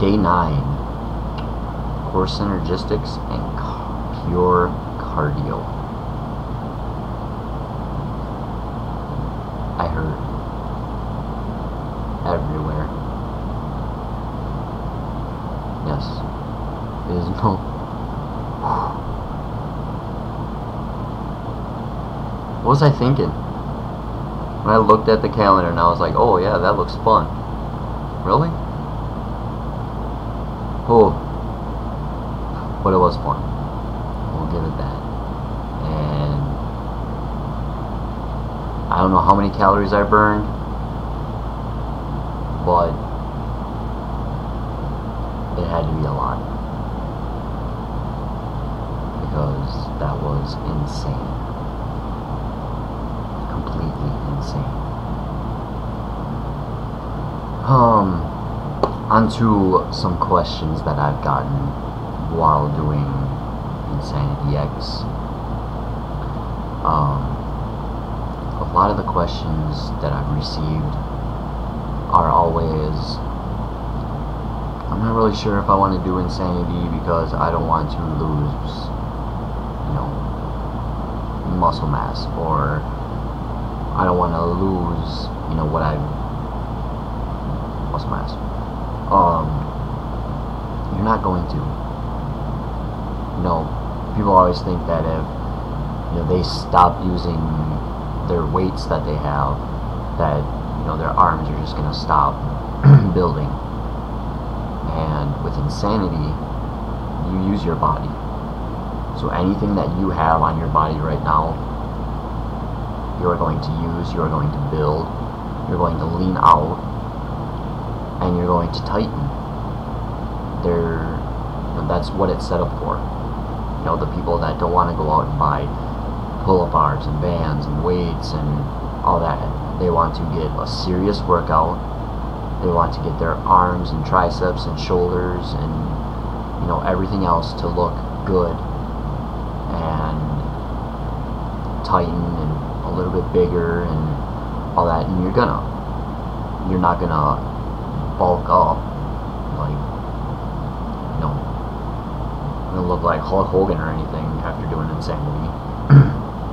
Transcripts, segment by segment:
Day 9. Core synergistics and pure cardio. I hurt everywhere. Yes, it is no. What was I thinking? When I looked at the calendar and I was like, oh yeah, that looks fun. Really? Oh. But it was fun. We'll give it that. And I don't know how many calories I burned, but it had to be a lot. Because that was insane. Completely insane. Onto some questions that I've gotten while doing InsanityX. A lot of the questions that I've received are always, I'm not really sure if I want to do Insanity because I don't want to lose, muscle mass, or I don't want to lose, what I've, muscle mass. You're not going to. People always think that if they stop using their weights that they have, that their arms are just gonna stop building. And with Insanity, you use your body. So anything that you have on your body right now, you are going to use, you are going to build, you're going to lean out, and you're going to tighten. That's what it's set up for. The people that don't want to go out and buy pull-up bars and bands and weights and all that, they want to get a serious workout. They want to get their arms and triceps and shoulders and everything else to look good and tighten and a little bit bigger and all that. And you're not gonna bulk up like gonna look like Hulk Hogan or anything after doing Insanity.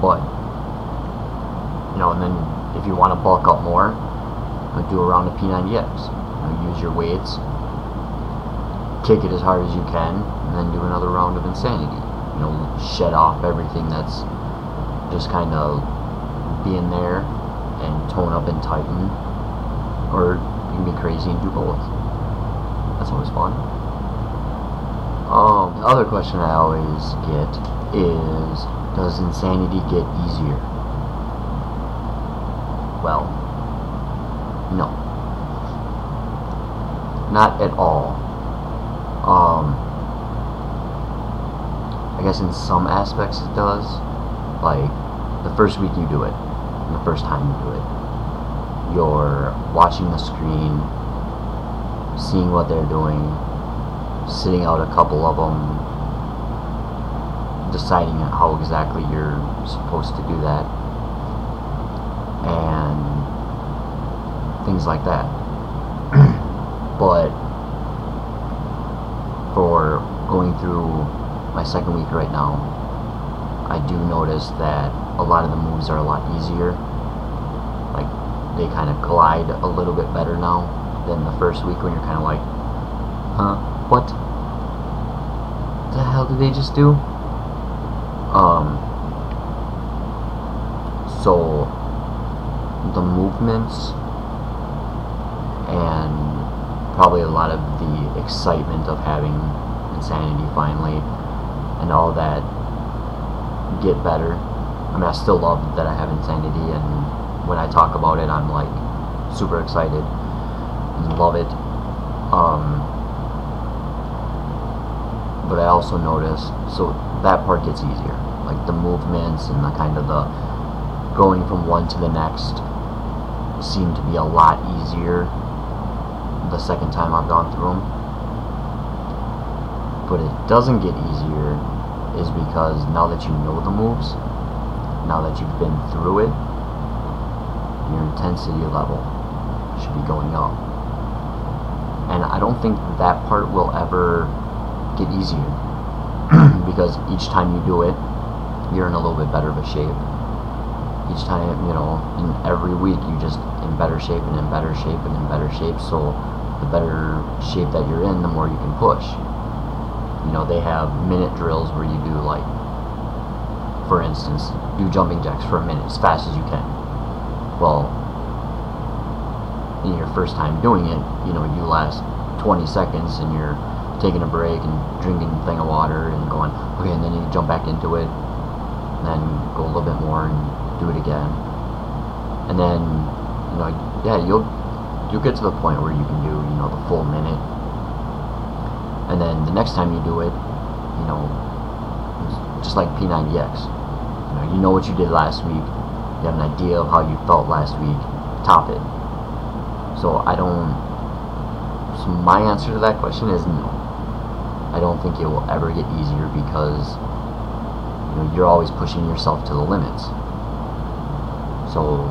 But and then if you want to bulk up more, do a round of P90X. Use your weights, kick it as hard as you can, and then do another round of Insanity. Shed off everything that's just kind of being there and tone up and tighten. Or you can be crazy and do both. That's always fun. The other question I always get is, does Insanity get easier? Well, no. Not at all. I guess in some aspects it does. Like, the first week you do it, and the first time you do it, you're watching the screen, seeing what they're doing, sitting out a couple of them, deciding how exactly you're supposed to do that, and things like that. But for going through my second week right now, I do notice that a lot of the moves are a lot easier. Like, they kind of glide a little bit better now than the first week when you're kind of like, huh? What the hell did they just do? So the movements and probably a lot of the excitement of having Insanity finally and all that get better. I mean, I still love that I have Insanity, and when I talk about it, I'm like super excited and love it. But I also notice, so that part gets easier, like the movements and the kind of the going from one to the next seem to be a lot easier the second time I've gone through them. But it doesn't get easier is because now that you know the moves, now that you've been through it, your intensity level should be going up. And I don't think that part will ever get easier because each time you do it, you're in a little bit better of a shape. Each time, you know, in every week, you just in better shape and in better shape and in better shape. So the better shape that you're in, the more you can push. You know, they have minute drills where you do, like, for instance, do jumping jacks for a minute as fast as you can. Well, in your first time doing it, you know, you last 20 seconds and you're taking a break and drinking a thing of water and going, okay, and then you jump back into it, and then go a little bit more and do it again. And then, you know, yeah, you'll get to the point where you can do, you know, the full minute. And then the next time you do it, you know, just like P90X, you know what you did last week, you have an idea of how you felt last week, top it. So so my answer to that question is no. I don't think it will ever get easier because, you know, you're always pushing yourself to the limits. So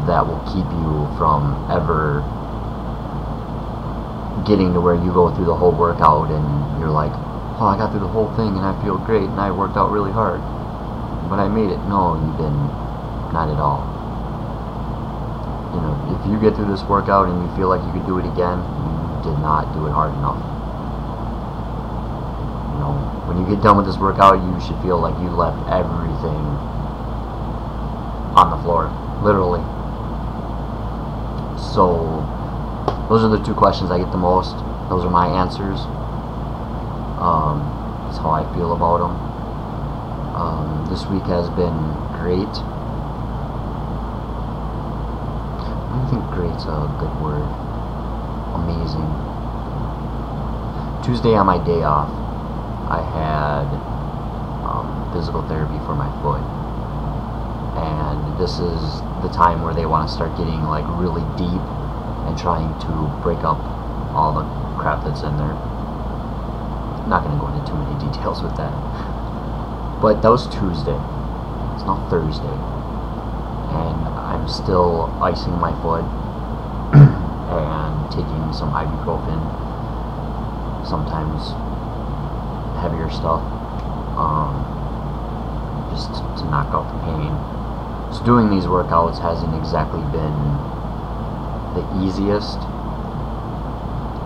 that will keep you from ever getting to where you go through the whole workout and you're like, oh, I got through the whole thing and I feel great and I worked out really hard, but I made it. No, you didn't. Not at all. You know, if you get through this workout and you feel like you could do it again, you did not do it hard enough. You know, when you get done with this workout, you should feel like you left everything on the floor, literally. So those are the two questions I get the most. Those are my answers. That's how I feel about them. This week has been great. I don't think great's a good word. Amazing. Tuesday on my day off, I had physical therapy for my foot. And this is the time where they want to start getting like really deep and trying to break up all the crap that's in there. I'm not going to go into too many details with that. But that was Tuesday. It's now Thursday. And I'm still icing my foot and taking some ibuprofen, sometimes heavier stuff, just to knock out the pain. So doing these workouts hasn't exactly been the easiest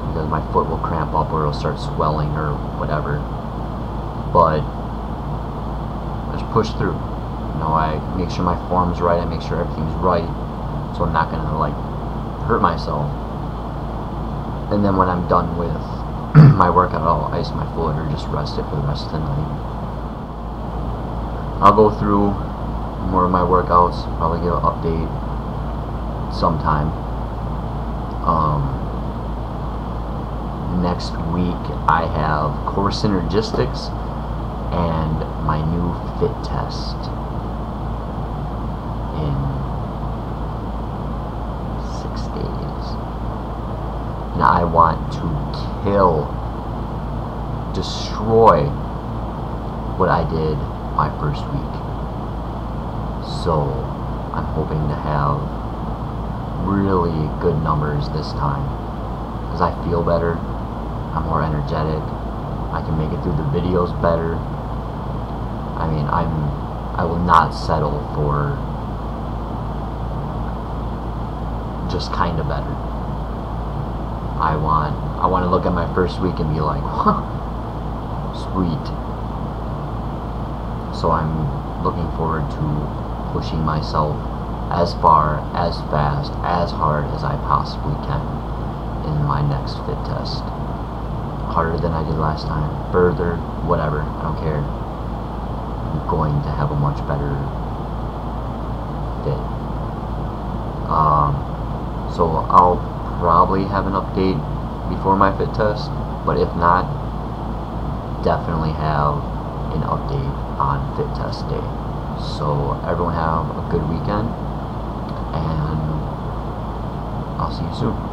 because my foot will cramp up or it'll start swelling or whatever, but I just push through. You know, I make sure my form's right, I make sure everything's right, so I'm not gonna like hurt myself. And then when I'm done with my workout, I'll ice my foot or just rest it for the rest of the night. I'll go through more of my workouts, probably give an update sometime. Next week I have core synergistics and my new fit test in 6 days. And I want to destroy what I did my first week. So I'm hoping to have really good numbers this time because I feel better, I'm more energetic, I can make it through the videos better. I mean, I will not settle for just kind of better. I want to look at my first week and be like, huh, sweet. So I'm looking forward to pushing myself as far, as fast, as hard as I possibly can in my next fit test. Harder than I did last time, further, whatever, I don't care. I'm going to have a much better fit. So I'll probably have an update before my fit test, but if not, definitely have an update on fit test day. So everyone have a good weekend, and I'll see you soon.